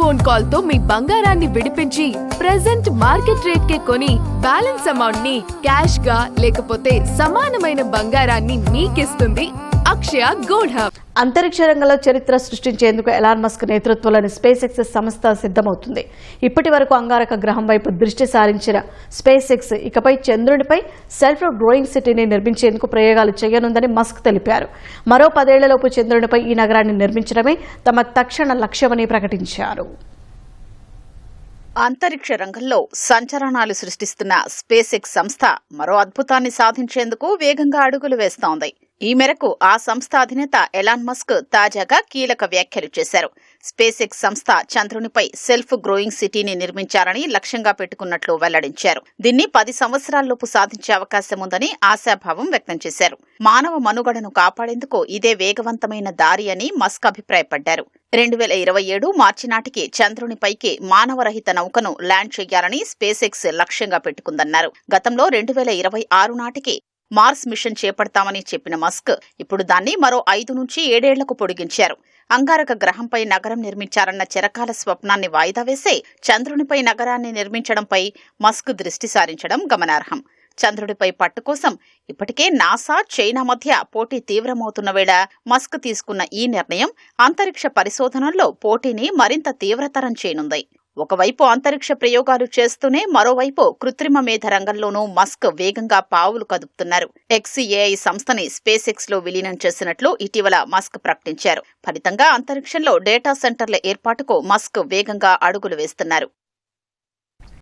Phone call తో మీ బంగారాన్ని విడిపించి ప్రెజెంట్ మార్కెట్ రేట్ కే కొని బ్యాలెన్స్ అమౌంట్ ని క్యాష్ గా లేకపోతే సమానమైన బంగారాన్ని మీకిస్తుంది అక్షయ గోల్డ్ హబ్. అంతరిక్ష రంగంలో చరిత్ర సృష్టించేందుకు ఎలాన్ మస్క్ నేతృత్వంలోని స్పేస్ ఎక్స్ సంస్థ సిద్ధమవుతుంది. ఇప్పటి వరకు అంగారక గ్రహం వైపు దృష్టి సారించిన స్పేస్ ఎక్స్ ఇకపై చంద్రునిపై సెల్ఫ్ గ్రోయింగ్ సిటీని నిర్మించేందుకు ప్రయోగాలు చేయనుందని మస్క్ తెలిపారు. మరో 10 ఏళ్లలోపు చంద్రునిపై ఈ నగరాన్ని నిర్మించడమే తమ తక్షణ లక్ష్యమని ప్రకటించారు. అంతరిక్ష రంగంలో సంచలనాలు సృష్టిస్తున్న స్పేస్ ఎక్స్ సంస్థ మరో అద్భుతాన్ని సాధించేందుకు వేగంగా అడుగులు వేస్తోంది. ఈ మేరకు ఆ సంస్థ అధినేత ఎలాన్ మస్క్ తాజాగా కీలక వ్యాఖ్యలు చేశారు. స్పేస్ ఎక్స్ సంస్థ చంద్రునిపై సెల్ఫ్ గ్రోయింగ్ సిటీని నిర్మించాలని లక్ష్యంగా పెట్టుకున్నట్లు వెల్లడించారు. దీన్ని 10 సంవత్సరాల్లోపు సాధించే అవకాశం ఉందని ఆశాభావం వ్యక్తం చేశారు. మానవ మనుగడను కాపాడేందుకు ఇదే వేగవంతమైన దారి అని మస్క్ అభిప్రాయపడ్డారు. 2027 మార్చి నాటికి చంద్రునిపైకి మానవరహిత నౌకను ల్యాండ్ చేయాలని స్పేస్ ఎక్స్ లక్ష్యంగా పెట్టుకుందన్నారు. గతంలో 2026 నాటికి మార్స్ మిషన్ చేపడతామని చెప్పిన మస్క్ ఇప్పుడు దాన్ని మరో 5 నుంచి 7 ఏళ్లకు పొడిగించారు. అంగారక గ్రహంపై నగరం నిర్మించారన్న చిరకాల స్వప్నాన్ని వాయిదా వేసే చంద్రునిపై నగరాన్ని నిర్మించడంపై మస్క్ దృష్టి సారించడం గమనార్హం. చంద్రుడిపై పట్టు కోసం ఇప్పటికే నాసా, చైనా మధ్య పోటీ తీవ్రమవుతున్న వేళ మస్క్ తీసుకున్న ఈ నిర్ణయం అంతరిక్ష పరిశోధనల్లో పోటీని మరింత తీవ్రతరం చేయనుంది. ఒకవైపు అంతరిక్ష ప్రయోగాలు చేస్తూనే మరోవైపు కృత్రిమ మేధ రంగంలోనూ మస్క్ వేగంగా పావులు కదుపుతున్నారు. XAI సంస్థని స్పేస్ ఎక్స్ లో విలీనం చేసినట్లు ఇటీవల మస్క్ ప్రకటించారు. ఫలితంగా అంతరిక్షంలో డేటా సెంటర్ల ఏర్పాటుకు మస్క్ వేగంగా అడుగులు వేస్తున్నారు.